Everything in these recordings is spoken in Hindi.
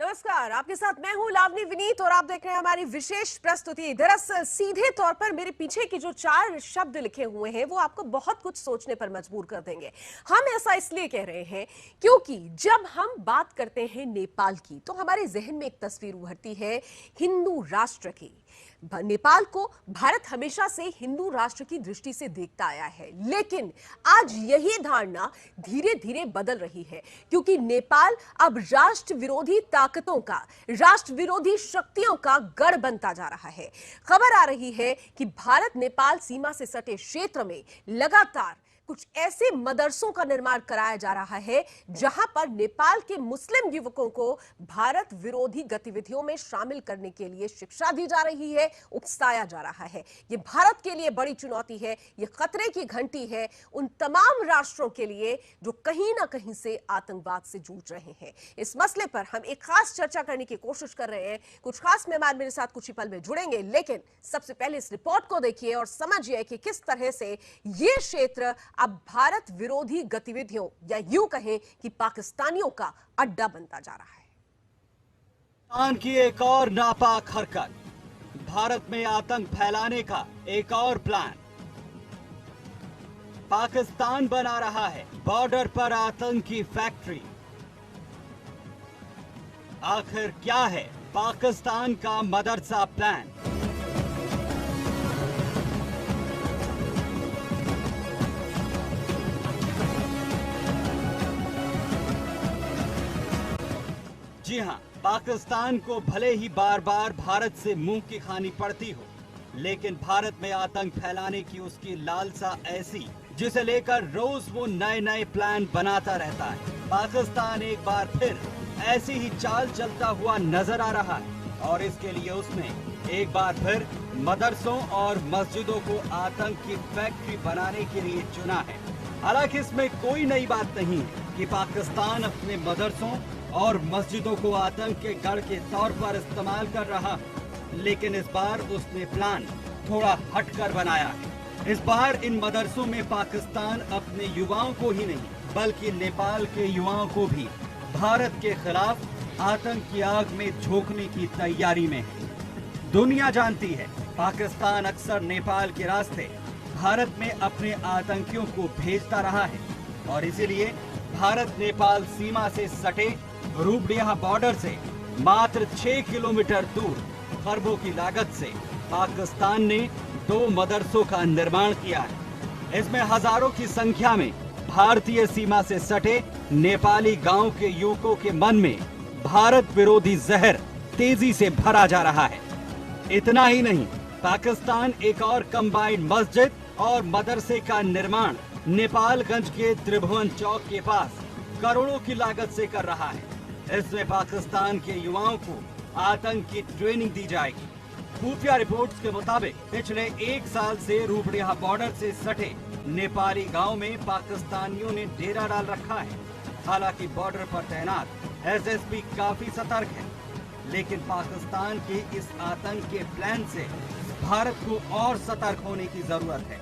नमस्कार, आपके साथ मैं हूं लावनी विनीत और आप देख रहे हैं हमारी विशेष प्रस्तुति। दरअसल सीधे तौर पर मेरे पीछे की जो 4 शब्द लिखे हुए हैं वो आपको बहुत कुछ सोचने पर मजबूर कर देंगे। हम ऐसा इसलिए कह रहे हैं क्योंकि जब हम बात करते हैं नेपाल की तो हमारे जहन में एक तस्वीर उभरती है हिंदू राष्ट्र की। नेपाल को भारत हमेशा से हिंदू राष्ट्र की दृष्टि से देखता आया है, लेकिन आज यही धारणा धीरे धीरे बदल रही है क्योंकि नेपाल अब राष्ट्र विरोधी ताकतों का, राष्ट्र विरोधी शक्तियों का गढ़ बनता जा रहा है। खबर आ रही है कि भारत नेपाल सीमा से सटे क्षेत्र में लगातार कुछ ऐसे मदरसों का निर्माण कराया जा रहा है जहां पर नेपाल के मुस्लिम युवकों को भारत विरोधी गतिविधियों में शामिल करने के लिए शिक्षा दी जा रही है, उकसाया जा रहा है। यह भारत के लिए बड़ी चुनौती है, यह खतरे की घंटी है उन तमाम राष्ट्रों के लिए जो कहीं ना कहीं से आतंकवाद से जूझ रहे हैं। इस मसले पर हम एक खास चर्चा करने की कोशिश कर रहे हैं। कुछ खास मेहमान मेरे साथ कुछ ही पल में जुड़ेंगे, लेकिन सबसे पहले इस रिपोर्ट को देखिए और समझिए कि किस तरह से यह क्षेत्र अब भारत विरोधी गतिविधियों या यूं कहें कि पाकिस्तानियों का अड्डा बनता जा रहा है। पाकिस्तान की एक और नापाक हरकत, भारत में आतंक फैलाने का एक और प्लान। पाकिस्तान बना रहा है बॉर्डर पर आतंकी फैक्ट्री। आखिर क्या है पाकिस्तान का मदरसा प्लान? जी हां, पाकिस्तान को भले ही बार बार भारत से मुंह की खानी पड़ती हो, लेकिन भारत में आतंक फैलाने की उसकी लालसा ऐसी जिसे लेकर रोज वो नए नए प्लान बनाता रहता है। पाकिस्तान एक बार फिर ऐसी ही चाल चलता हुआ नजर आ रहा है और इसके लिए उसने एक बार फिर मदरसों और मस्जिदों को आतंक की फैक्ट्री बनाने के लिए चुना है। हालांकि इसमें कोई नई बात नहीं है कि पाकिस्तान अपने मदरसों और मस्जिदों को आतंक के गढ़ के तौर पर इस्तेमाल कर रहा, लेकिन इस बार उसने प्लान थोड़ा हटकर बनाया है। इस बार इन मदरसों में पाकिस्तान अपने युवाओं को ही नहीं बल्कि नेपाल के युवाओं को भी भारत के खिलाफ आतंक की आग में झोंकने की तैयारी में है। दुनिया जानती है पाकिस्तान अक्सर नेपाल के रास्ते भारत में अपने आतंकियों को भेजता रहा है और इसीलिए भारत नेपाल सीमा से सटे रूपडिया बॉर्डर से मात्र 6 किलोमीटर दूर खरबों की लागत से पाकिस्तान ने 2 मदरसों का निर्माण किया है। इसमें हजारों की संख्या में भारतीय सीमा से सटे नेपाली गांव के युवकों के मन में भारत विरोधी जहर तेजी से भरा जा रहा है। इतना ही नहीं, पाकिस्तान एक और कंबाइंड मस्जिद और मदरसे का निर्माण नेपालगंज के त्रिभुवन चौक के पास करोड़ों की लागत से कर रहा है। इसमें पाकिस्तान के युवाओं को आतंक की ट्रेनिंग दी जाएगी। खुफिया रिपोर्ट्स के मुताबिक पिछले 1 साल से रूपडिया बॉर्डर से सटे नेपाली गांव में पाकिस्तानियों ने डेरा डाल रखा है। हालांकि बॉर्डर पर तैनात एसएसबी काफी सतर्क है, लेकिन पाकिस्तान के इस आतंक के प्लान से भारत को और सतर्क होने की जरूरत है,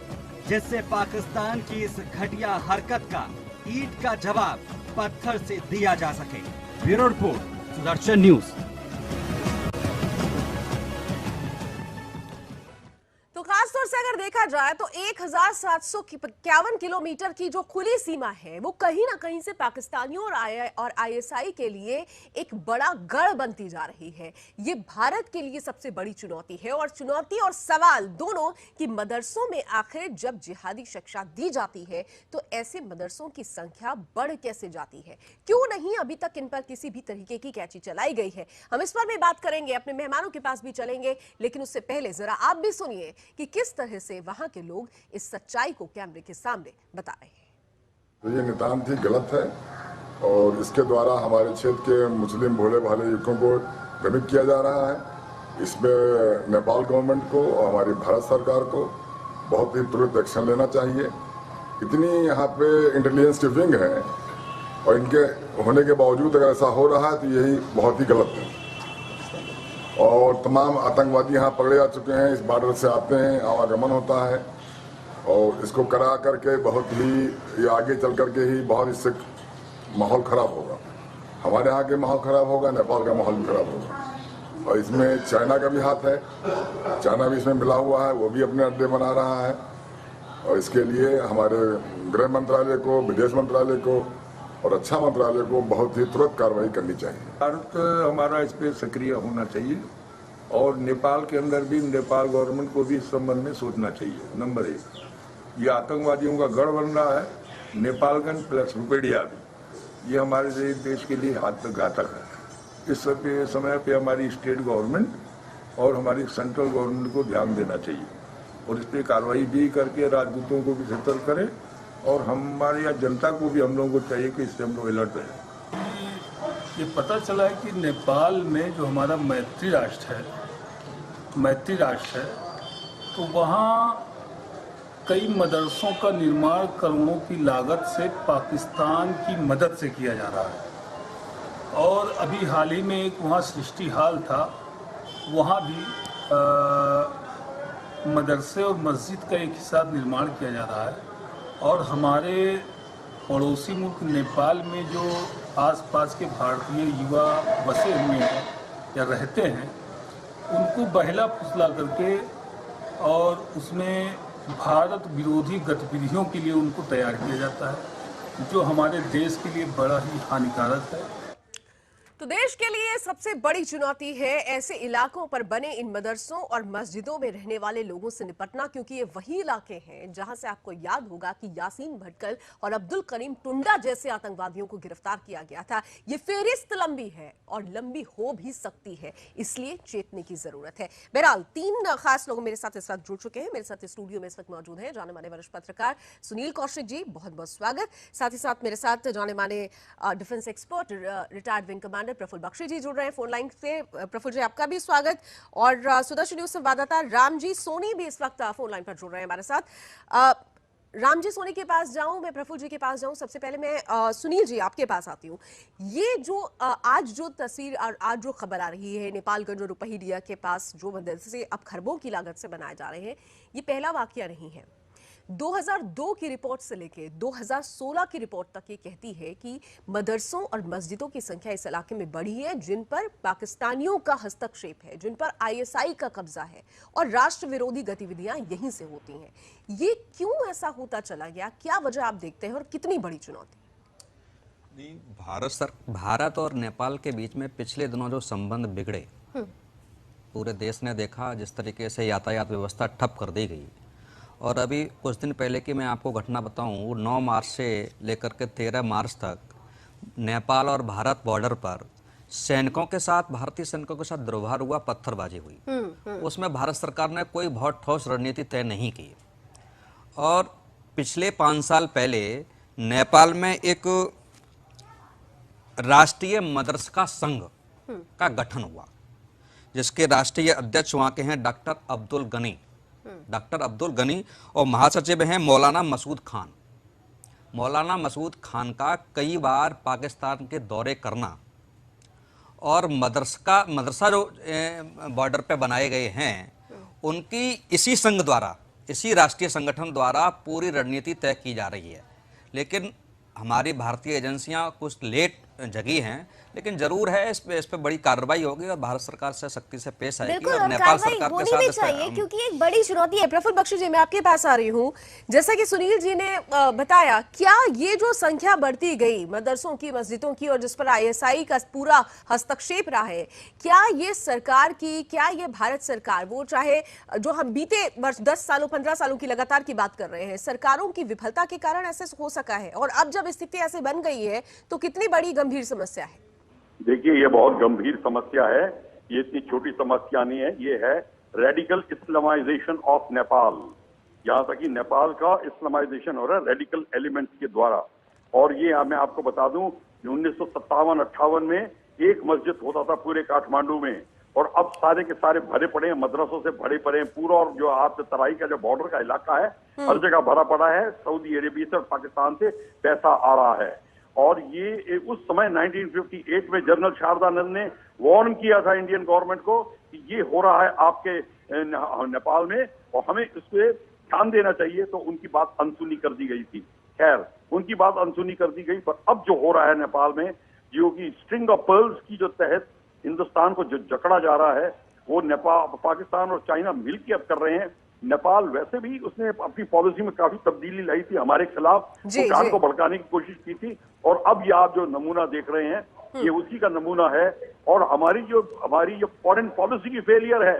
जिससे पाकिस्तान की इस घटिया हरकत का ईंट का जवाब पत्थर से दिया जा सके। Bureau report, Sudarshan news. तो खासतौर से अगर देखा जाए तो 1751 किलोमीटर की जो खुली सीमा है वो कहीं ना कहीं से पाकिस्तानियों और आईएसआई के लिए एक बड़ा गढ़ बनती जा रही है। ये भारत के लिए सबसे बड़ी चुनौती है और चुनौती और सवाल दोनों कि मदरसों में आखिर जब जिहादी शिक्षा दी जाती है तो ऐसे मदरसों की संख्या बढ़ कैसे जाती है, क्यों नहीं अभी तक इन पर किसी भी तरीके की कैची चलाई गई है। हम इस पर भी बात करेंगे, अपने मेहमानों के पास भी चलेंगे, लेकिन उससे पहले जरा आप भी सुनिए कि किस तरह से वहां के लोग इस सच्चाई को कैमरे के सामने बता रहे हैं। तो ये नितांत ही गलत है और इसके द्वारा हमारे क्षेत्र के मुस्लिम भोले भाले युवकों को भ्रमित किया जा रहा है। इसमें नेपाल गवर्नमेंट को और हमारी भारत सरकार को बहुत ही तुरंत एक्शन लेना चाहिए। इतनी यहाँ पे इंटेलिजेंस की विंग है और इनके होने के बावजूद अगर ऐसा हो रहा है तो यही बहुत ही गलत है और तमाम आतंकवादी यहाँ पकड़े जा चुके हैं। इस बॉर्डर से आते हैं, आवागमन होता है और इसको करा करके बहुत ही ये आगे चल करके ही बहुत इससे माहौल खराब होगा। हमारे यहाँ के माहौल खराब होगा, नेपाल का माहौल भी खराब होगा। और इसमें चाइना का भी हाथ है, चाइना भी इसमें मिला हुआ है, वो भी अपने अड्डे बना रहा है। और इसके लिए हमारे गृह मंत्रालय को, विदेश मंत्रालय को और रक्षा मंत्रालय को बहुत ही तुरंत कार्रवाई करनी चाहिए। भारत हमारा इस पर सक्रिय होना चाहिए और नेपाल के अंदर भी नेपाल गवर्नमेंट को भी इस संबंध में सोचना चाहिए। नंबर 1, ये आतंकवादियों का गढ़ बन रहा है, नेपालगंज प्लस रुपेडिया भी, ये हमारे देश के लिए घातक है। इस समय पे हमारी स्टेट गवर्नमेंट और हमारी सेंट्रल गवर्नमेंट को ध्यान देना चाहिए और इस पर कार्रवाई भी करके राजदूतों को भी सतर्क करें और हमारी या जनता को भी हम लोगों को चाहिए कि इससे हम लोग अलर्ट रहें। ये पता चला है कि नेपाल में जो हमारा मैत्री राष्ट्र है, तो वहाँ कई मदरसों का निर्माण करोड़ों की लागत से पाकिस्तान की मदद से किया जा रहा है। और अभी हाल ही में एक वहाँ सृष्टि हाल था, वहाँ भी मदरसे और मस्जिद का एक हिस्सा निर्माण किया जा रहा है। और हमारे पड़ोसी मुल्क नेपाल में जो आसपास के भारतीय युवा बसे हुए हैं या रहते हैं, उनको बहला फुसला करके और उसमें भारत विरोधी गतिविधियों के लिए उनको तैयार किया जाता है, जो हमारे देश के लिए बड़ा ही हानिकारक है। तो देश के लिए सबसे बड़ी चुनौती है ऐसे इलाकों पर बने इन मदरसों और मस्जिदों में रहने वाले लोगों से निपटना, क्योंकि ये वही इलाके हैं जहां से आपको याद होगा कि यासीन भटकल और अब्दुल करीम टुंडा जैसे आतंकवादियों को गिरफ्तार किया गया था। ये फेहरिस्त लंबी है और लंबी हो भी सकती है, इसलिए चेतने की जरूरत है। बहरहाल 3 खास लोग मेरे साथ इस वक्त जुड़ चुके हैं। मेरे साथ स्टूडियो में इस वक्त मौजूद हैं जाने माने वरिष्ठ पत्रकार सुनील कौशिक जी, बहुत बहुत स्वागत। साथ ही साथ मेरे साथ जाने माने defence expert retired wing commander Praful Bakshi ji जुड़ रहे हैं फोन लाइन से। प्रफुल्ल जी, आपका भी स्वागत। और सुदर्शन न्यूज संवाददाता रामजी सोनी भी इस वक्त फोन लाइन पर जुड़ रहे हैं हमारे साथ। रामजी सोनी के पास जाऊं, मैं प्रफुल्ल जी के पास जाऊं, सबसे पहले मैं सुनील जी आपके पास आती हूं। ये जो आज जो तस्वीर और आज जो खबर आ रही है, नेपालगंज और रुपहिडिया के पास जो मदरसे अब खरबों की लागत से बनाए जा रहे हैं, ये पहला वाकया नहीं है। 2002 की रिपोर्ट से लेकर 2016 की रिपोर्ट तक ये कहती है कि मदरसों और मस्जिदों की संख्या इस इलाके में बढ़ी है, जिन पर पाकिस्तानियों का हस्तक्षेप है, जिन पर आईएसआई का कब्जा है और राष्ट्र विरोधी गतिविधियां यहीं से होती हैं। ये क्यों ऐसा होता चला गया, क्या वजह आप देखते हैं और कितनी बड़ी चुनौती? भारत और नेपाल के बीच में पिछले दिनों जो संबंध बिगड़े, पूरे देश ने देखा जिस तरीके से यातायात व्यवस्था ठप कर दी गई। और अभी कुछ दिन पहले की मैं आपको घटना बताऊं, 9 मार्च से लेकर के 13 मार्च तक नेपाल और भारत बॉर्डर पर सैनिकों के साथ, भारतीय सैनिकों के साथ दुर्व्यवहार हुआ, पत्थरबाजी हुई। उसमें भारत सरकार ने कोई बहुत ठोस रणनीति तय नहीं की। और पिछले 5 साल पहले नेपाल में एक राष्ट्रीय मदरसा संघ का गठन हुआ, जिसके राष्ट्रीय अध्यक्ष वहाँ के हैं डॉक्टर अब्दुल गनी और महासचिव हैं मौलाना मसूद खान। मौलाना मसूद खान का कई बार पाकिस्तान के दौरे करना और मदरसा जो बॉर्डर पे बनाए गए हैं, उनकी इसी संघ द्वारा, इसी राष्ट्रीय संगठन द्वारा पूरी रणनीति तय की जा रही है। लेकिन हमारी भारतीय एजेंसियां कुछ लेट जगी हैं, लेकिन जरूर है इस पे बड़ी कार्रवाई होगी और भारत सरकार से सख्ती से पेश आएगी और नेपाल सरकार के साथ चाहिए, क्योंकि एक बड़ी चुनौती है। प्रफुल्ल बख्शी जी, मैं आपके पास आ रही हूँ। जैसा कि सुनील जी ने बताया, क्या ये जो संख्या बढ़ती गई मदरसों की, मस्जिदों की, और जिस पर आईएसआई का पूरा हस्तक्षेप रहा है, क्या ये सरकार की, क्या ये भारत सरकार, वो चाहे जो हम बीते वर्ष 10 सालों 15 सालों की लगातार की बात कर रहे हैं, सरकारों की विफलता के कारण ऐसे हो सका है? और अब जब स्थिति ऐसे बन गई है तो कितनी बड़ी गंभीर समस्या है? देखिए, ये बहुत गंभीर समस्या है। ये इतनी छोटी समस्या नहीं है। ये है रेडिकल इस्लामाइजेशन ऑफ नेपाल। यहाँ तक कि नेपाल का इस्लामाइजेशन हो रहा है रेडिकल एलिमेंट्स के द्वारा। और ये मैं आपको बता दूं, 1957-58 में एक मस्जिद होता था पूरे काठमांडू में, और अब सारे के सारे भरे पड़े हैं, मदरसों से भरे पड़े हैं। पूरा और जो आप तराई का जो बॉर्डर का इलाका है, हर जगह भरा पड़ा है। सऊदी अरेबिया से और पाकिस्तान से पैसा आ रहा है। और ये उस समय 1958 में जनरल शारदानंद ने वार्न किया था इंडियन गवर्नमेंट को कि ये हो रहा है आपके नेपाल में और हमें इस पे ध्यान देना चाहिए। तो उनकी बात अनसुनी कर दी गई थी। खैर, उनकी बात अनसुनी कर दी गई, पर अब जो हो रहा है नेपाल में, जियो की स्ट्रिंग ऑफ पर्ल्स की जो तहत हिंदुस्तान को जो जकड़ा जा रहा है, वो नेपाल, पाकिस्तान और चाइना मिलकर अब कर रहे हैं। नेपाल वैसे भी उसने अपनी पॉलिसी में काफी तब्दीली लाई थी, हमारे खिलाफ भूटान को भड़काने की कोशिश की थी, और अब ये आप जो नमूना देख रहे हैं ये उसी का नमूना है। और हमारी जो फॉरेन पॉलिसी की फेलियर है,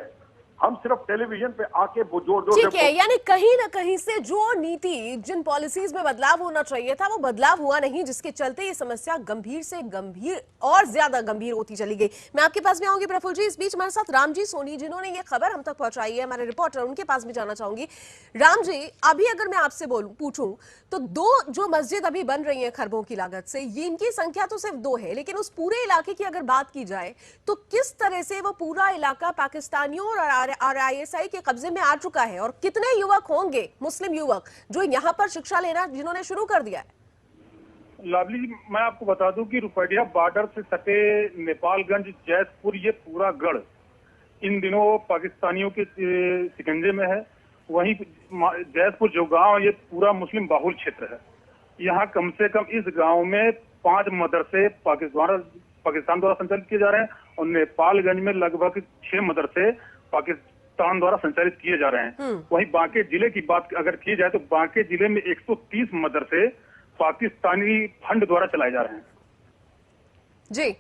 हम सिर्फ टेलीविजन पे आके जोर ठीक है, यानी कहीं ना कहीं से जो नीति, जिन पॉलिसीज में बदलाव होना चाहिए था, वो बदलाव हुआ नहीं, जिसके चलते ये समस्या गंभीर से गंभीर और ज्यादा गंभीर होती चली गई। मैं आपके पास भी आऊंगी प्रफुल्ल जी। इस बीच हमारे साथ राम जी सोनी, जिन्होंने ये खबर हम तक पहुंचाई है, हमारे रिपोर्टर, उनके पास भी जाना चाहूंगी। राम जी, अभी अगर मैं आपसे पूछूं तो 2 जो मस्जिद अभी बन रही है खरबों की लागत से, ये इनकी संख्या तो सिर्फ 2 है, लेकिन उस पूरे इलाके की अगर बात की जाए तो किस तरह से वो पूरा इलाका पाकिस्तानियों और ISI के कब्जे में आ चुका है, और कितने युवक होंगे, मुस्लिम युवक, जो यहाँ पर शिक्षा लेना जिन्होंने शुरू कर दिया है? लावली जी, मैं आपको बता दूं कि रुपैया बॉर्डर से सटे नेपालगंज, जैसपुर, ये पूरा गढ़ इन दिनों पाकिस्तानियों के शिकंजे में है। वहीं जैसपुर जो गांव, ये पूरा मुस्लिम बाहुल क्षेत्र है। यहाँ कम से कम इस गांव में 5 मदरसे पाकिस्तान द्वारा संचालित किए जा रहे हैं, और नेपालगंज में लगभग 6 मदरसे पाकिस्तान द्वारा संचालित किए जा रहे हैं। वहीं बांके जिले की बात अगर की जाए तो बांके जिले में 130 मदरसे पाकिस्तानी फंड द्वारा चलाए जा रहे हैं। जी,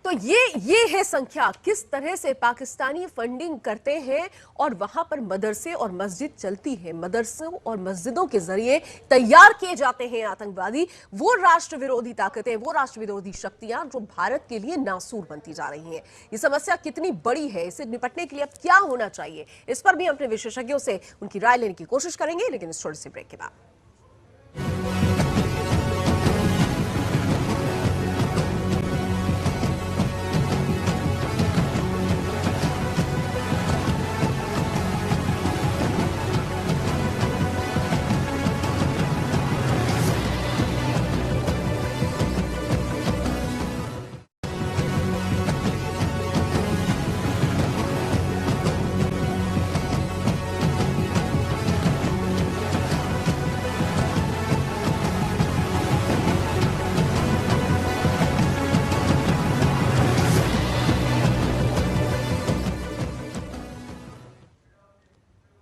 तो ये है संख्या, किस तरह से पाकिस्तानी फंडिंग करते हैं और वहां पर मदरसे और मस्जिद चलती है। मदरसों और मस्जिदों के जरिए तैयार किए जाते हैं आतंकवादी, वो राष्ट्र विरोधी ताकतें, वो राष्ट्र विरोधी शक्तियां जो भारत के लिए नासूर बनती जा रही हैं। ये समस्या कितनी बड़ी है, इससे निपटने के लिए अब क्या होना चाहिए, इस पर भी अपने विशेषज्ञों से उनकी राय लेने की कोशिश करेंगे, लेकिन इस छोटे से ब्रेक के बाद।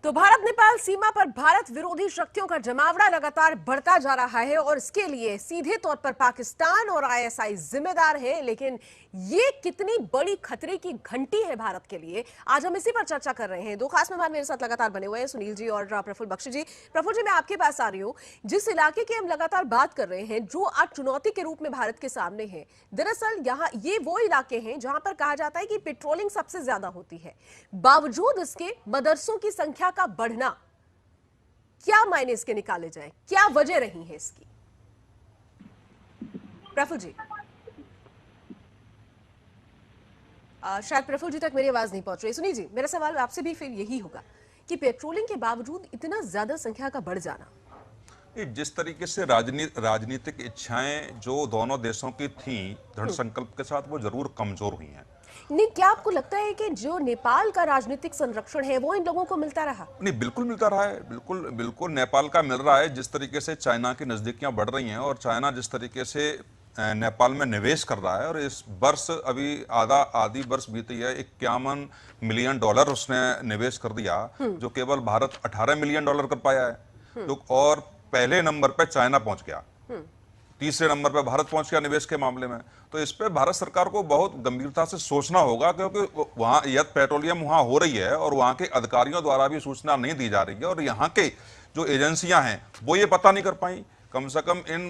तो भारत नेपाल सीमा पर भारत विरोधी शक्तियों का जमावड़ा लगातार बढ़ता जा रहा है, और इसके लिए सीधे तौर पर पाकिस्तान और ISI जिम्मेदार है। लेकिन ये कितनी बड़ी खतरे की घंटी है भारत के लिए, आज हम इसी पर चर्चा कर रहे हैं। 2 खास मेहमान मेरे साथ लगातार बने हुए हैं, सुनील जी और प्रफुल्ल बख्शी जी। प्रफुल्ल जी, मैं आपके पास आ रही हूँ। जिस इलाके की हम लगातार बात कर रहे हैं, जो आज चुनौती के रूप में भारत के सामने है, दरअसल यहाँ ये वो इलाके हैं जहां पर कहा जाता है कि पेट्रोलिंग सबसे ज्यादा होती है। बावजूद इसके मदरसों की संख्या का बढ़ना, क्या मायने इसके निकाले जाए, क्या वजह रही है इसकी? प्रफुल्ल जी, शायद प्रफुल्ल जी तक मेरी आवाज नहीं पहुंच रही। सुनील जी, मेरा सवाल आपसे भी फिर यही होगा कि पेट्रोलिंग के बावजूद इतना ज्यादा संख्या का बढ़ जाना, जिस तरीके से राजनीतिक इच्छाएं जो दोनों देशों की थी दृढ़ संकल्प के साथ, वो जरूर कमजोर हुई हैं। नहीं, क्या आपको लगता है कि जो नेपाल का राजनीतिक संरक्षण है वो इन लोगों को मिलता रहा? नहीं, बिल्कुल मिलता रहा है, बिल्कुल नेपाल का मिल रहा है। जिस तरीके से चाइना की नजदीकियां बढ़ रही हैं और चाइना जिस तरीके से नेपाल में निवेश कर रहा है, और इस वर्ष अभी आधी वर्ष बीती है, $51 मिलियन उसने निवेश कर दिया, जो केवल भारत $18 मिलियन कर पाया है। तो और पहले नंबर पे चाइना पहुंच गया, तीसरे नंबर पे भारत पहुंच गया निवेश के मामले में। तो इस पे भारत सरकार को बहुत गंभीरता से सोचना होगा, क्योंकि वहां यह पेट्रोलियम वहां हो रही है और वहां के अधिकारियों द्वारा भी सूचना नहीं दी जा रही है, और यहाँ के जो एजेंसियां हैं वो ये पता नहीं कर पाई। कम से कम इन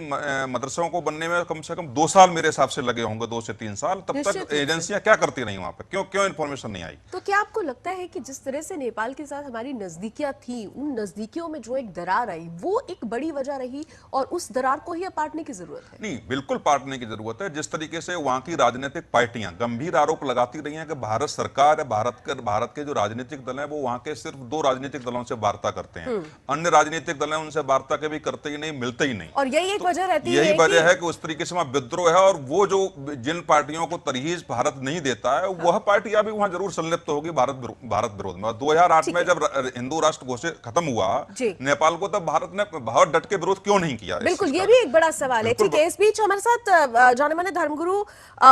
मदरसों को बनने में कम से कम 2 साल मेरे हिसाब से लगे होंगे, 2 से 3 साल। तब तक एजेंसियां क्या करती रही वहां पे, क्यों इन्फॉर्मेशन नहीं आई? तो क्या आपको लगता है कि जिस तरह से नेपाल के साथ हमारी नजदीकियां थी, उन नजदीकियों में जो एक दरार आई, वो एक बड़ी वजह रही, और उस दरार को ही पाटने की जरूरत है? नहीं, बिल्कुल पाटने की जरूरत है। जिस तरीके से वहां की राजनीतिक पार्टियां गंभीर आरोप लगाती रही हैं कि भारत सरकार, भारत के जो राजनीतिक दल हैं, वो वहां के सिर्फ 2 राजनीतिक दलों से वार्ता करते हैं, अन्य राजनीतिक दल हैं उनसे वार्ता कभी करते ही नहीं, मिलते ही नहीं। और यही एक वजह रहती है, यही वजह है कि उस तरीके से वहां विद्रोह है, और वो जो जिन पार्टियों को तरहीज भारत नहीं देता है वह पार्टियां भी वहां जरूर संलिप्त होगी भारत विरोध में। 2008 में जब हिंदू राष्ट्र घोषित खत्म हुआ नेपाल को, तब भारत ने बहुत डट के विरोध क्यों नहीं किया? बिल्कुल, ये भी एक बड़ा सवाल है। ठीक है, इस बीच हमारे साथ जाने माने धर्मगुरु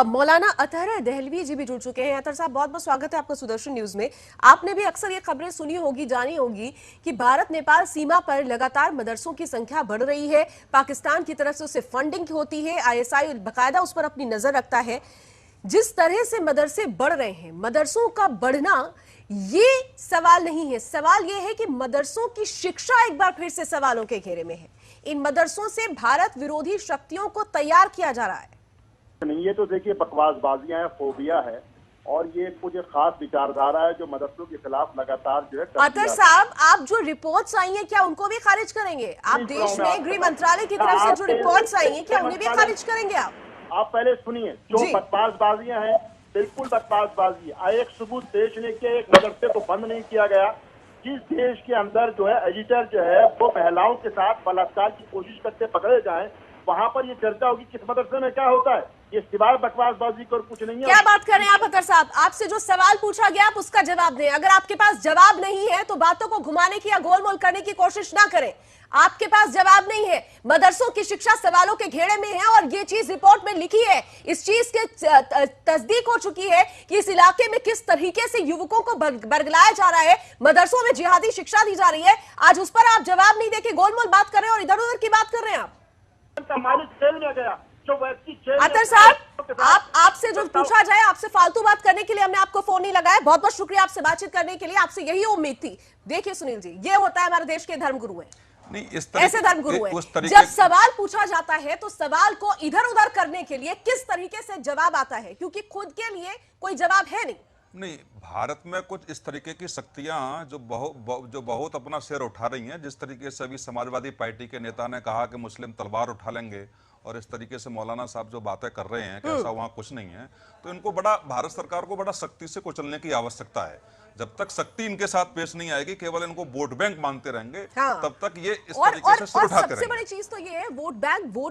मौलाना अतहर दहलवी जी भी जुड़ चुके हैं। अतहर साहब, बहुत बहुत स्वागत है आपका सुदर्शन न्यूज में। आपने भी अक्सर ये खबरें सुनी होगी, जानी होगी कि भारत नेपाल सीमा पर लगातार मदरसों की संख्या बढ़ रही है, पाकिस्तान की तरफ से उसे फंडिंग होती है, आईएसआई बाकायदा उस पर अपनी नजर रखता है। जिस तरह से मदरसे बढ़ रहे हैं, मदरसों का बढ़ना ये सवाल नहीं है, सवाल ये है कि मदरसों की शिक्षा एक बार फिर से सवालों के घेरे में है। इन मदरसों से भारत विरोधी शक्तियों को तैयार किया जा रहा है। नहीं, ये तो देखिए बकवासबाजियां है, फोबिया है, और ये कुछ खास विचारधारा है जो मदरसों के खिलाफ लगातार जो है। अतहर साहब, आप जो रिपोर्ट्स आई हैं क्या उनको भी खारिज करेंगे? आप देश में गृह मंत्रालय की तरफ से जो रिपोर्ट्स आई हैं क्या उन्हें भी खारिज करेंगे? आप पहले सुनिए, जो बकवासबाजियां हैं बिल्कुल बकवासबाजी है। एक सबूत देश ने किया, एक मदरसे को बंद नहीं किया गया। जिस देश के अंदर जो है एडिटर जो है वो महिलाओं के साथ बलात्कार की कोशिश करते पकड़े जाएं, वहां पर ये चर्चा होगी किस मदरसे में क्या होता है। ये सिवाय बकवासबाजी को कुछ नहीं है। क्या बात कर रहे हैं आप अतहर साहब? आपसे जो सवाल पूछा गया आप उसका जवाब दें। अगर आपके पास जवाब नहीं है तो बातों को घुमाने की या गोलमोल करने की कोशिश ना करें। आपके पास जवाब नहीं है, मदरसों की शिक्षा सवालों के घेरे में है, और ये चीज रिपोर्ट में लिखी है। इस चीज के तस्दीक हो चुकी है कि इस इलाके में किस तरीके से युवकों को बरगलाया जा रहा है, मदरसों में जिहादी शिक्षा दी जा रही है। आज उस पर आप जवाब नहीं देके गोलमोल बात कर रहे हैं और इधर उधर की बात कर रहे हैं आप। जेल में गया जो व्यक्ति अतहर साहब, आपसे जो पूछा जाए, आपसे फालतू बात करने के लिए हमने आपको फोन नहीं लगाया। बहुत बहुत शुक्रिया आपसे बातचीत करने के लिए, आपसे यही उम्मीद थी। देखिए सुनील जी, ये होता है हमारे देश के धर्मगुरु हैं, नहीं इस ऐसे धर्मगुरु हैं। जब सवाल पूछा जाता है तो सवाल को इधर उधर करने के लिए किस तरीके से जवाब आता है, क्योंकि खुद के लिए कोई जवाब है नहीं। भारत में कुछ इस तरीके की शक्तियां जो बहुत अपना सिर उठा रही हैं। जिस तरीके से अभी समाजवादी पार्टी के नेता ने कहा कि मुस्लिम तलवार उठा लेंगे, और इस तरीके से मौलाना साहब जो बातें कर रहे हैं कि ऐसा वहां कुछ नहीं है, तो इनको बड़ा, भारत सरकार को बड़ा सख्ती से कुचलने की आवश्यकता है। जब तक शक्ति इनके साथ पेश नहीं आएगी, केवल इनको वोट बैंक मानते रहेंगे, तब तक ये इस तरीके से सिर उठाते रहेंगे। सबसे बड़ी चीज तो ये है, वोट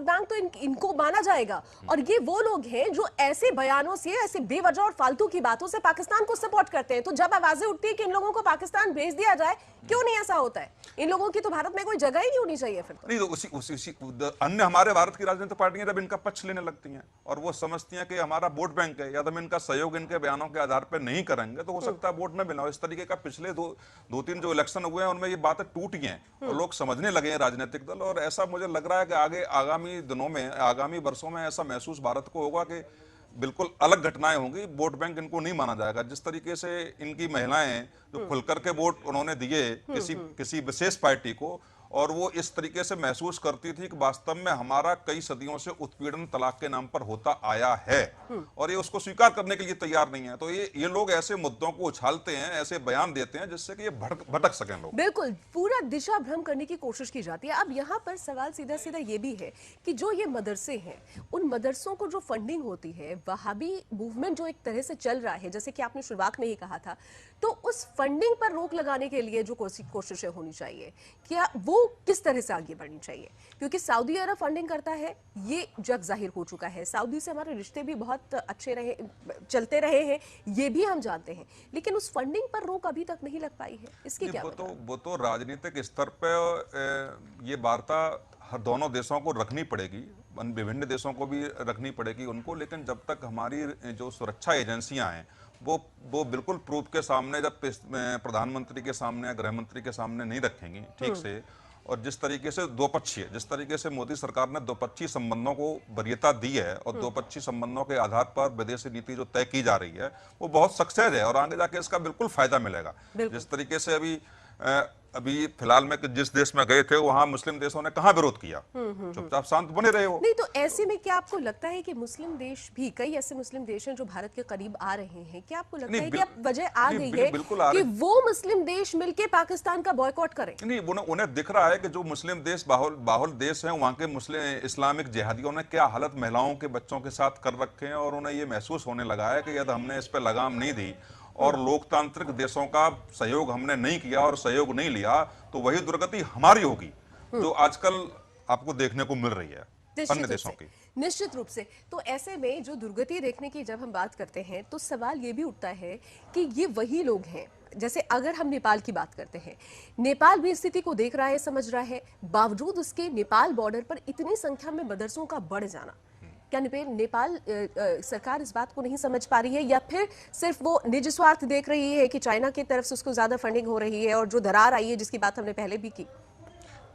बैंक तो इनको माना जाएगा। और ये वो लोग हैं जो ऐसे बयानों से, ऐसे बेवजह और फालतू की बातों से पाकिस्तान को सपोर्ट करते हैं। तो जब आवाजें उठती है कि इन लोगों को पाकिस्तान भेज दिया जाए, क्यों नहीं ऐसा होता है? इन लोगों की तो भारत में कोई जगह ही नहीं होनी चाहिए फिर तो। नहीं, तो उसी अन्य हमारे भारत की राजनीतिक पार्टियां जब इनका पक्ष लेने लगती हैं और वो समझती हैं कि हमारा वोट बैंक है, या तो हम इनका सहयोग इनके बयानों के आधार पर नहीं करेंगे, तो हो सकता है वोट न मिला। इस तरीके का पिछले दो तीन जो इलेक्शन हुए हैं उनमें ये बातें टूटी हैं और लोग समझने लगे हैं, राजनीतिक दल। और ऐसा मुझे लग रहा है कि आगामी दिनों में, आगामी वर्षों में ऐसा महसूस भारत को होगा कि बिल्कुल अलग घटनाएं होंगी। वोट बैंक इनको नहीं माना जाएगा। जिस तरीके से इनकी महिलाएं जो खुलकर के वोट उन्होंने दिए किसी विशेष पार्टी को, और वो इस तरीके से महसूस करती थी कि वास्तव में हमारा कई सदियों से उत्पीड़न तलाक के नाम पर होता आया है, और ये उसको स्वीकार करने के लिए तैयार नहीं है। तो ये लोग ऐसे मुद्दों को उछालते हैं, ऐसे बयान देते हैं जिससे कि ये भटक सकें लोग। बिल्कुल, पूरा दिशा भ्रम करने की कोशिश की जाती है। अब यहाँ पर सवाल सीधा सीधा ये भी है कि जो ये मदरसे हैं, उन मदरसों को जो फंडिंग होती है, वहाबी मूवमेंट जो एक तरह से चल रहा है, जैसे कि आपने शुरुआत में ही कहा था, तो उस फंडिंग पर रोक लगाने के लिए जो कोशिशें होनी चाहिए, क्या वो किस तरह से आगे बढ़नी चाहिए? क्योंकि सऊदी अरब फंडिंग करता है, ये जग जाहिर हो चुका है। सऊदी से हमारे रिश्ते भी बहुत अच्छे चलते रहे हैं, ये भी हम जानते हैं, लेकिन उस फंडिंग पर रोक अभी तक नहीं लग पाई है। इसकी क्या वो तो राजनीतिक स्तर पर ये वार्ता हर दोनों देशों को रखनी पड़ेगी, विभिन्न देशों को भी रखनी पड़ेगी उनको। लेकिन जब तक हमारी जो सुरक्षा एजेंसियां हैं वो बिल्कुल प्रूफ के सामने, जब प्रधानमंत्री के सामने, गृह मंत्री के सामने नहीं रखेंगी ठीक से, और जिस तरीके से जिस तरीके से मोदी सरकार ने द्विपक्षीय संबंधों को वरीयता दी है, और द्विपक्षीय संबंधों के आधार पर विदेशी नीति जो तय की जा रही है वो बहुत सक्सेस है, और आगे जाके इसका बिल्कुल फायदा मिलेगा। जिस तरीके से अभी फिलहाल में जिस देश में गए थे वहां मुस्लिम देशों ने कहां विरोध किया, चुपचाप शांत बने रहे हो। नहीं, तो ऐसे में क्या आपको लगता है कि मुस्लिम देश भी, कई ऐसे मुस्लिम देश हैं जो भारत के करीब आ रहे हैं, क्या आपको लगता है कि अब वजह आ गई है कि वो मुस्लिम देश मिलकर पाकिस्तान का बॉयकॉट करें? नहीं, उन्हें दिख रहा है कि जो मुस्लिम देश बाहुल देश है, वहां के मुस्लिम इस्लामिक जिहादियों ने क्या हालत महिलाओं के बच्चों के साथ कर रखे हैं, और उन्हें ये महसूस होने लगा है कि यदि हमने इस पर लगाम नहीं दी और लोकतांत्रिक देशों का सहयोग हमने नहीं किया और सहयोग नहीं लिया, तो वही दुर्गति हमारी होगी। जो आजकल आपको देखने को मिल रही है अन्य देशों की। निश्चित रूप से। तो ऐसे में जो दुर्गति देखने की जब हम बात करते हैं तो सवाल ये भी उठता है कि ये वही लोग हैं, जैसे अगर हम नेपाल की बात करते हैं, नेपाल भी स्थिति को देख रहा है, समझ रहा है, बावजूद उसके नेपाल बॉर्डर पर इतनी संख्या में मदरसों का बढ़ जाना, क्या नेपाल सरकार इस बात को नहीं समझ पा रही है, या फिर सिर्फ वो निज स्वार्थ देख रही है कि चाइना की तरफ से उसको ज्यादा फंडिंग हो रही है और जो दरार आई है जिसकी बात हमने पहले भी की?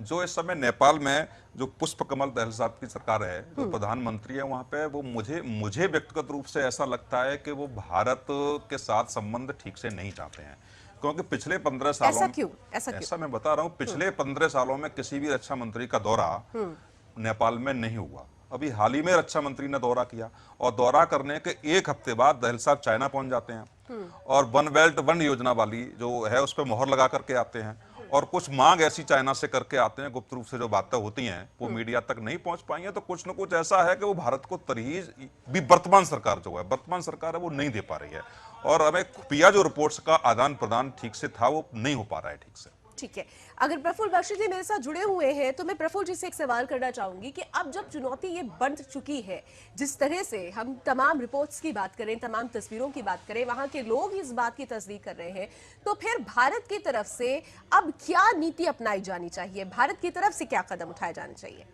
जो इस समय नेपाल में जो पुष्प कमल दहल साहब की सरकार है, जो प्रधानमंत्री है वहां पे, वो मुझे व्यक्तिगत रूप से ऐसा लगता है कि वो भारत के साथ संबंध ठीक से नहीं चाहते हैं, क्योंकि पिछले 15 सालों ऐसा मैं बता रहा हूँ, पिछले 15 सालों में किसी भी रक्षा मंत्री का दौरा नेपाल में नहीं हुआ। अभी हाल ही में रक्षा मंत्री ने दौरा किया और दौरा करने के एक हफ्ते बाद दहल साहब चाइना पहुंच जाते हैं और वन बेल्ट वन योजना वाली जो है उस पर मोहर लगा करके आते हैं, और कुछ मांग ऐसी चाइना से करके आते हैं, गुप्त रूप से जो बातें होती हैं वो मीडिया तक नहीं पहुंच पाई हैं। तो कुछ न कुछ ऐसा है कि वो भारत को तरहीज भी वर्तमान सरकार जो है, वर्तमान सरकार है, वो नहीं दे पा रही है, और हमें खुफिया जो रिपोर्ट्स का आदान प्रदान ठीक से था वो नहीं हो पा रहा है ठीक से। ठीक है, अगर प्रफुल्ल बख्शी जी मेरे साथ जुड़े हुए हैं तो मैं प्रफुल्ल जी से एक सवाल करना चाहूंगी कि अब जब चुनौती ये बढ़ चुकी है, जिस तरह से हम तमाम रिपोर्ट्स की बात करें, तमाम तस्वीरों की बात करें, वहां के लोग इस बात की तस्दीक कर रहे हैं, तो फिर भारत की तरफ से अब क्या नीति अपनाई जानी चाहिए, भारत की तरफ से क्या कदम उठाए जाने चाहिए?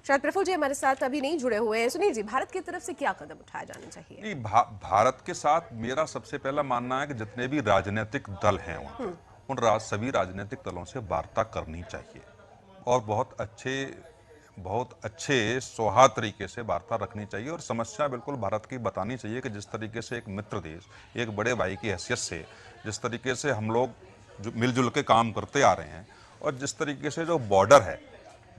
शायद प्रफुल्ल जी हमारे साथ अभी नहीं जुड़े हुए हैं। सुनील जी, भारत की तरफ से क्या कदम उठाए जाने चाहिए? नहीं, भारत के साथ मेरा सबसे पहला मानना है कि जितने भी राजनीतिक दल हैं वहाँ, उन सभी राजनीतिक दलों से वार्ता करनी चाहिए और बहुत अच्छे सौहार्द तरीके से वार्ता रखनी चाहिए, और समस्या बिल्कुल भारत की बतानी चाहिए कि जिस तरीके से एक मित्र देश, एक बड़े भाई की हैसियत से जिस तरीके से हम लोग मिलजुल के काम करते आ रहे हैं, और जिस तरीके से जो बॉर्डर है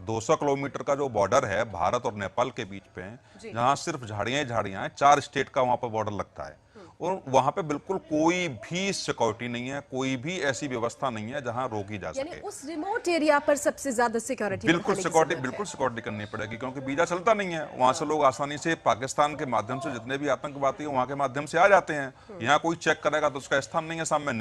200 किलोमीटर का जो बॉर्डर है भारत और नेपाल के बीच पे, जहां सिर्फ झाड़ियां ही झाड़ियां हैं, 4 स्टेट का वहां पर बॉर्डर लगता है, और वहां पे बिल्कुल कोई भी सिक्योरिटी नहीं है, कोई भी ऐसी व्यवस्था नहीं है जहां रोकी जा सके। उस रिमोट एरिया पर सबसे ज्यादा सिक्योरिटी सिक्योरिटी करनी पड़ेगी, क्योंकि वीजा चलता नहीं है वहां से, लोग आसानी से पाकिस्तान के माध्यम से जितने भी आतंकवादी वहां के माध्यम से आ जाते हैं। यहाँ कोई चेक करेगा तो उसका स्थान नहीं है, सामने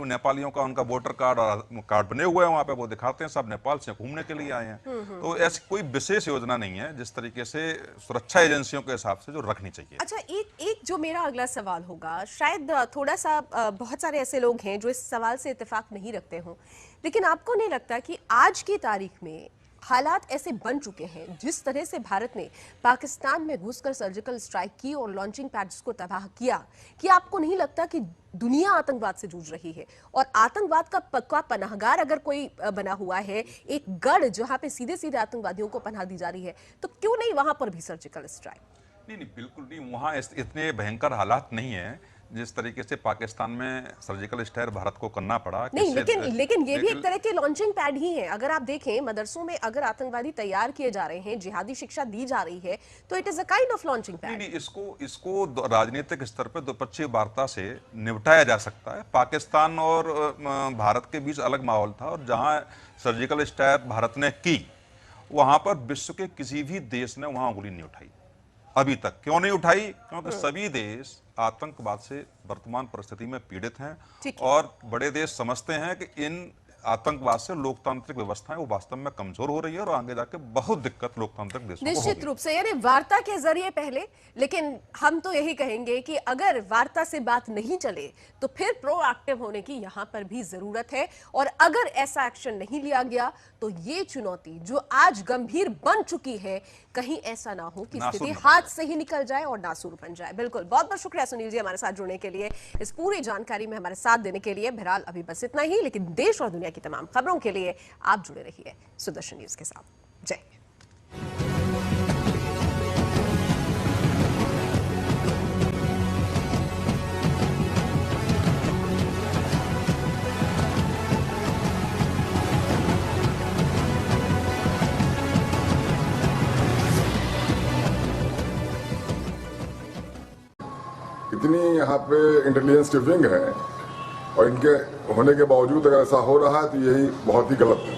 नेपालियों का उनका वोटर कार्ड बने हुए हैं वहां पे, वो दिखाते हैं सब नेपाल से घूमने के लिए आए हैं। तो ऐसी कोई विशेष योजना नहीं है जिस तरीके से सुरक्षा एजेंसियों के हिसाब से जो रखनी चाहिए। अच्छा, एक जो मेरा अगला सवाल होगा, शायद थोड़ा सा बहुत सारे ऐसे लोग हैं जो इस सवाल से इत्तेफाक नहीं रखते हों, लेकिन आपको नहीं लगता कि आज की तारीख में हालात ऐसे बन चुके हैं, जिस तरह से भारत ने पाकिस्तान में घुसकर सर्जिकल स्ट्राइक की और लॉन्चिंग पैड्स को तबाह किया, कि आपको नहीं लगता कि दुनिया आतंकवाद से जूझ रही है, और आतंकवाद का पक्का पनाहगार अगर कोई बना हुआ है, एक गढ़ जहां पे सीधे सीधे आतंकवादियों को पनाह दी जा रही है, तो क्यों नहीं वहां पर भी सर्जिकल स्ट्राइक? नहीं, बिल्कुल नहीं, वहाँ इतने भयंकर हालात नहीं है जिस तरीके से पाकिस्तान में सर्जिकल स्ट्राइक भारत को करना पड़ा। नहीं, लेकिन ये भी एक तरह के लॉन्चिंग पैड ही है। अगर आप देखें, मदरसों में अगर आतंकवादी तैयार किए जा रहे हैं, जिहादी शिक्षा दी जा रही है, तो it is a kind of launching pad. नहीं, इसको राजनीतिक स्तर पर द्विपक्षीय वार्ता से निपटाया जा सकता है। पाकिस्तान और भारत के बीच अलग माहौल था, और जहां सर्जिकल स्ट्राइक भारत ने की, वहां पर विश्व के किसी भी देश ने वहां उंगली नहीं उठाई अभी तक। क्यों नहीं उठाई? क्योंकि सभी देश आतंकवाद से वर्तमान परिस्थिति में पीड़ित हैं, और बड़े देश समझते हैं कि इन आतंकवाद से लोकतांत्रिक व्यवस्थाएं वो वास्तव में कमजोर हो रही है, और आगे जाके बहुत दिक्कत लोकतांत्रिक देशों को होगी। निश्चित रूप से, यानी वार्ता के जरिए पहले, लेकिन हम तो यही कहेंगे कि अगर वार्ता से बात नहीं चले तो फिर प्रोएक्टिव होने की यहां पर भी जरूरत है, और अगर ऐसा एक्शन नहीं लिया गया तो ये चुनौती जो आज गंभीर बन चुकी है, कहीं ऐसा ना हो कि स्थिति हाथ से ही निकल जाए और नासूर बन जाए। बिल्कुल, बहुत बहुत शुक्रिया सुनील जी हमारे साथ जुड़ने के लिए, इस पूरी जानकारी में हमारे साथ देने के लिए। बहरहाल अभी बस इतना ही, लेकिन देश और दुनिया की तमाम खबरों के लिए आप जुड़े रहिए सुदर्शन न्यूज के साथ। जय हिंद। इतनी यहाँ पे इंटेलिजेंस की विंग है, और इनके होने के बावजूद अगर ऐसा हो रहा है तो यही बहुत ही गलत है।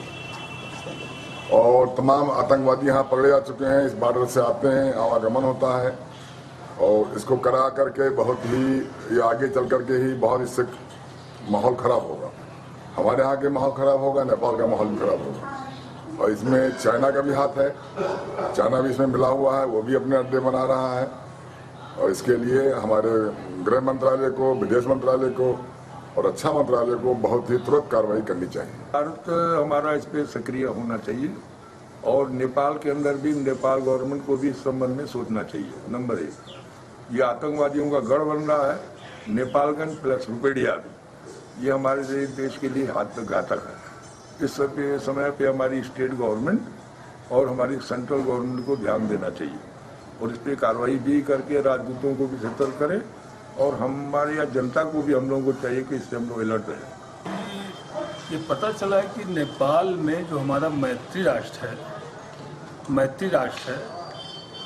और तमाम आतंकवादी यहाँ पकड़े जा चुके हैं, इस बॉर्डर से आते हैं, आवागमन होता है, और इसको करा करके बहुत ही ये आगे चल करके ही बहुत इससे माहौल खराब होगा। हमारे यहाँ के माहौल खराब होगा, नेपाल का माहौल भी खराब होगा। और इसमें चाइना का भी हाथ है, चाइना भी इसमें मिला हुआ है, वो भी अपने अड्डे बना रहा है। और इसके लिए हमारे गृह मंत्रालय को, विदेश मंत्रालय को और रक्षा मंत्रालय को बहुत ही तुरंत कार्रवाई करनी चाहिए। भारत हमारा इस पे सक्रिय होना चाहिए और नेपाल के अंदर भी नेपाल गवर्नमेंट को भी इस संबंध में सोचना चाहिए। नंबर 1, ये आतंकवादियों का गढ़ बन रहा है, नेपालगंज प्लस रुपेडिया भी, ये हमारे देश के लिए घातक है। इस समय पे हमारी स्टेट गवर्नमेंट और हमारी सेंट्रल गवर्नमेंट को ध्यान देना चाहिए और इस पर कार्रवाई भी करके राजदूतों को भी सतर्क करें और हमारे यहाँ जनता को भी, हम लोगों को चाहिए कि इससे हम लोग अलर्ट रहें। ये पता चला है कि नेपाल में जो हमारा मैत्री राष्ट्र है,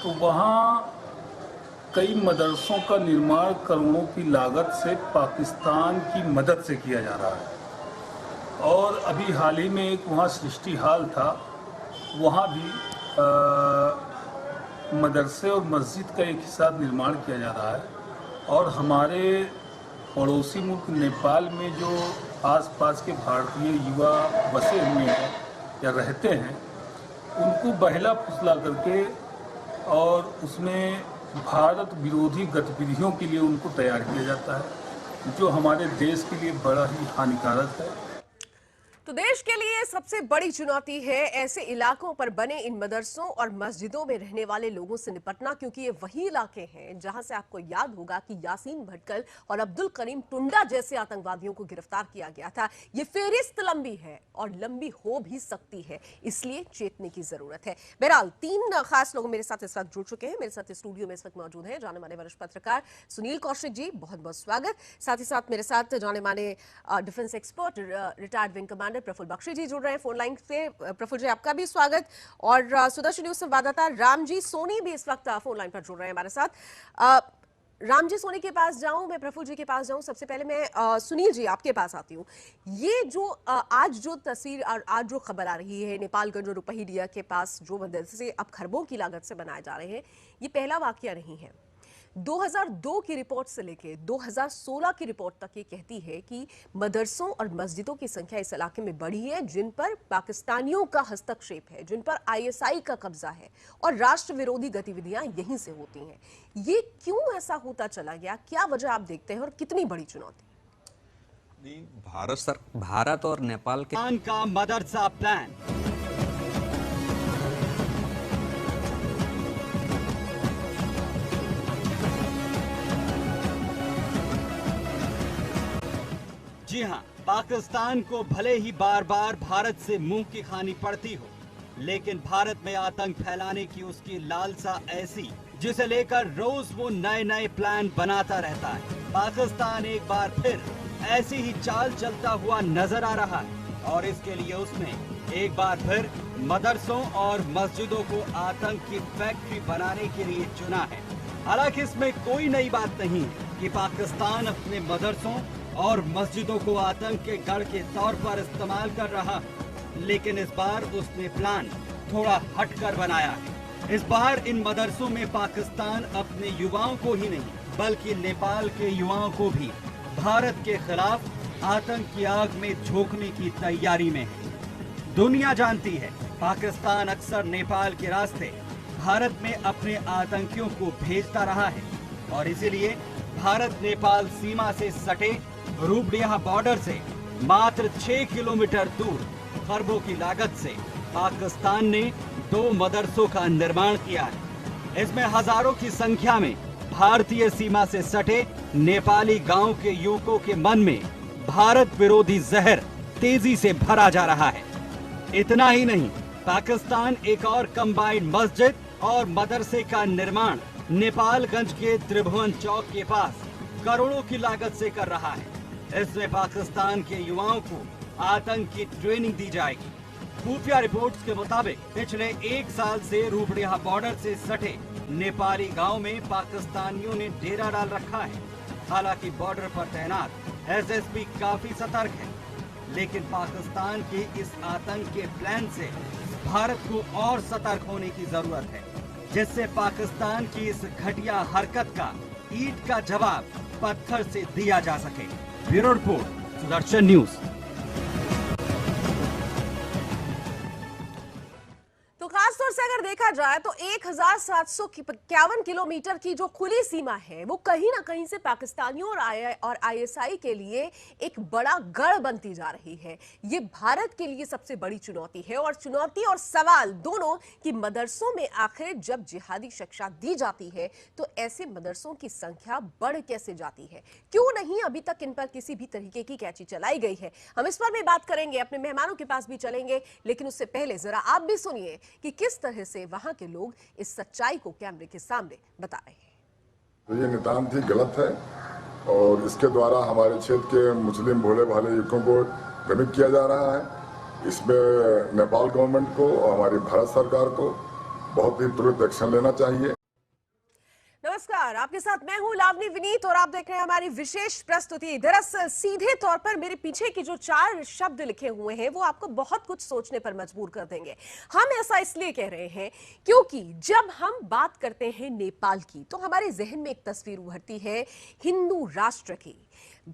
तो वहाँ कई मदरसों का निर्माण करोड़ों की लागत से पाकिस्तान की मदद से किया जा रहा है। और अभी हाल ही में एक वहाँ सृष्टि हाल था, वहाँ भी मदरसे और मस्जिद का एक हिस्सा निर्माण किया जा रहा है। और हमारे पड़ोसी मुल्क नेपाल में जो आसपास के भारतीय युवा बसे हुए हैं या रहते हैं, उनको बहला फुसला करके और उसमें भारत विरोधी गतिविधियों के लिए उनको तैयार किया जाता है, जो हमारे देश के लिए बड़ा ही हानिकारक है। तो देश के लिए सबसे बड़ी चुनौती है ऐसे इलाकों पर बने इन मदरसों और मस्जिदों में रहने वाले लोगों से निपटना, क्योंकि ये वही इलाके हैं जहां से आपको याद होगा कि यासीन भटकल और अब्दुल करीम टुंडा जैसे आतंकवादियों को गिरफ्तार किया गया था। ये फेरिस्त लंबी है और लंबी हो भी सकती है, इसलिए चेतने की जरूरत है। बहरहाल 3 खास लोग मेरे साथ इस वक्त जुड़ चुके हैं। मेरे साथ स्टूडियो में इस वक्त मौजूद हैं जाने माने वरिष्ठ पत्रकार सुनील कौशिक जी, बहुत बहुत स्वागत। साथ ही साथ मेरे साथ जाने माने defence expert, retired wing commander Praful Bakshi ji जुड़ रहे हैं फोन लाइन से। प्रफुल्ल जी, आपका भी स्वागत। और सुदर्शन न्यूज संवाददाता राम जी सोनी भी इस वक्त फोन लाइन पर जुड़ रहे हैं हमारे साथ। राम जी सोनी के पास जाऊं, मैं प्रफुल्ल जी के पास जाऊं, सबसे पहले मैं सुनील जी आपके पास आती हूं। ये जो आज जो तस्वीर और आज जो खबर आ रही है, नेपालगंज और रुपहिडिया के पास जो मदरसे अब खरबों की लागत से बनाए जा रहे हैं, ये पहला वाकया नहीं है। 2002 की रिपोर्ट से लेकर 2016 की रिपोर्ट तक ये कहती है कि मदरसों और मस्जिदों की संख्या इस इलाके में बढ़ी है, जिन पर पाकिस्तानियों का हस्तक्षेप है, जिन पर ISI का कब्जा है और राष्ट्र विरोधी गतिविधियां यहीं से होती हैं। ये क्यों ऐसा होता चला गया, क्या वजह आप देखते हैं और कितनी बड़ी चुनौती? भारत और नेपाल के का मदरसा प्लान। जी हां, पाकिस्तान को भले ही बार बार भारत से मुंह की खानी पड़ती हो, लेकिन भारत में आतंक फैलाने की उसकी लालसा ऐसी, जिसे लेकर रोज वो नए नए प्लान बनाता रहता है। पाकिस्तान एक बार फिर ऐसी ही चाल चलता हुआ नजर आ रहा है और इसके लिए उसने एक बार फिर मदरसों और मस्जिदों को आतंक की फैक्ट्री बनाने के लिए चुना है। हालांकि इसमें कोई नई बात नहीं है कि पाकिस्तान अपने मदरसों और मस्जिदों को आतंक के गढ़ के तौर पर इस्तेमाल कर रहा है, लेकिन इस बार उसने प्लान थोड़ा हटकर बनाया है। इस बार इन मदरसों में पाकिस्तान अपने युवाओं को ही नहीं बल्कि नेपाल के युवाओं को भी भारत के खिलाफ आतंक की आग में झोंकने की तैयारी में है। दुनिया जानती है पाकिस्तान अक्सर नेपाल के रास्ते भारत में अपने आतंकियों को भेजता रहा है और इसीलिए भारत नेपाल सीमा से सटे रूपडिया बॉर्डर से मात्र 6 किलोमीटर दूर खरबों की लागत से पाकिस्तान ने 2 मदरसों का निर्माण किया है। इसमें हजारों की संख्या में भारतीय सीमा से सटे नेपाली गांव के युवकों के मन में भारत विरोधी जहर तेजी से भरा जा रहा है। इतना ही नहीं, पाकिस्तान एक और कंबाइंड मस्जिद और मदरसे का निर्माण नेपालगंज के त्रिभुवन चौक के पास करोड़ों की लागत से कर रहा है। इसमें पाकिस्तान के युवाओं को आतंक की ट्रेनिंग दी जाएगी। खुफिया रिपोर्ट्स के मुताबिक पिछले 1 साल से रूपडिया बॉर्डर से सटे नेपाली गांव में पाकिस्तानियों ने डेरा डाल रखा है। हालांकि बॉर्डर पर तैनात SSB काफी सतर्क है, लेकिन पाकिस्तान के इस आतंक के प्लान से भारत को और सतर्क होने की जरूरत है, जिससे पाकिस्तान की इस घटिया हरकत का ईंट का जवाब पत्थर से दिया जा सके। Bureau report, Sudarshan news. देखा जाए तो 1751 किलोमीटर की जो खुली सीमा है वो कहीं ना कहीं से पाकिस्तानियों और आईएसआई के लिए एक बड़ा गढ़ बनती जा रही है। ये भारत के लिए सबसे बड़ी चुनौती है और चुनौती और सवाल दोनों कि मदरसों में आखिर जब जिहादी शिक्षा दी जाती है तो ऐसे मदरसों की संख्या बढ़ कैसे जाती है, क्यों नहीं अभी तक इन पर किसी भी तरीके की कैची चलाई गई है। हम इस पर भी बात करेंगे, अपने मेहमानों के पास भी चलेंगे, लेकिन उससे पहले जरा आप भी सुनिए कि किस तरह से वहां के लोग इस सच्चाई को कैमरे के सामने बता रहे हैं। तो ये नितांत ही गलत है और इसके द्वारा हमारे क्षेत्र के मुस्लिम भोले भाले युवकों को भ्रमित किया जा रहा है। इसमें नेपाल गवर्नमेंट को और हमारी भारत सरकार को बहुत ही तुरंत एक्शन लेना चाहिए। नमस्कार, आपके साथ मैं हूं लावनी विनीत और आप देख रहे हैं हमारी विशेष प्रस्तुति। दरअसल सीधे तौर पर मेरे पीछे की जो 4 शब्द लिखे हुए हैं वो आपको बहुत कुछ सोचने पर मजबूर कर देंगे। हम ऐसा इसलिए कह रहे हैं क्योंकि जब हम बात करते हैं नेपाल की तो हमारे जहन में एक तस्वीर उभरती है हिंदू राष्ट्र की।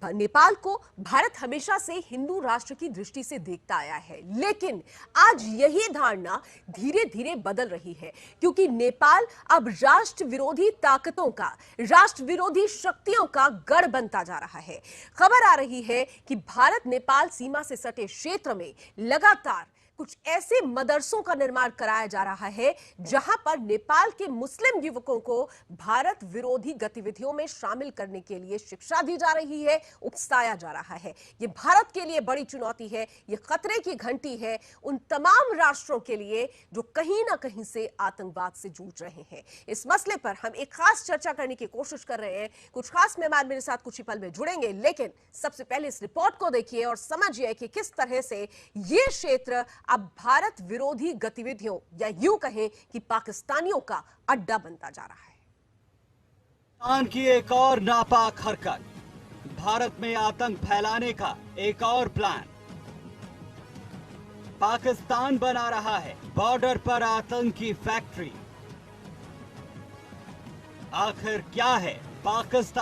नेपाल को भारत हमेशा से हिंदू राष्ट्र की दृष्टि से देखता आया है, लेकिन आज यही धारणा धीरे धीरे बदल रही है क्योंकि नेपाल अब राष्ट्र विरोधी ताकतों का, राष्ट्र विरोधी शक्तियों का गढ़ बनता जा रहा है। खबर आ रही है कि भारत नेपाल सीमा से सटे क्षेत्र में लगातार कुछ ऐसे मदरसों का निर्माण कराया जा रहा है जहां पर नेपाल के मुस्लिम युवकों को भारत विरोधी गतिविधियों में शामिल करने के लिए शिक्षा दी जा रही है, उकसाया जा रहा है। यह भारत के लिए बड़ी चुनौती है, यह खतरे की घंटी है उन तमाम राष्ट्रों के लिए जो कहीं ना कहीं से आतंकवाद से जूझ रहे हैं। इस मसले पर हम एक खास चर्चा करने की कोशिश कर रहे हैं। कुछ खास मेहमान मेरे साथ कुछ ही पल में जुड़ेंगे, लेकिन सबसे पहले इस रिपोर्ट को देखिए और समझिए कि किस तरह से ये क्षेत्र अब भारत विरोधी गतिविधियों या यूं कहें कि पाकिस्तानियों का अड्डा बनता जा रहा है। पाकिस्तान की एक और नापाक हरकत, भारत में आतंक फैलाने का एक और प्लान। पाकिस्तान बना रहा है बॉर्डर पर आतंकी फैक्ट्री। आखिर क्या है पाकिस्तान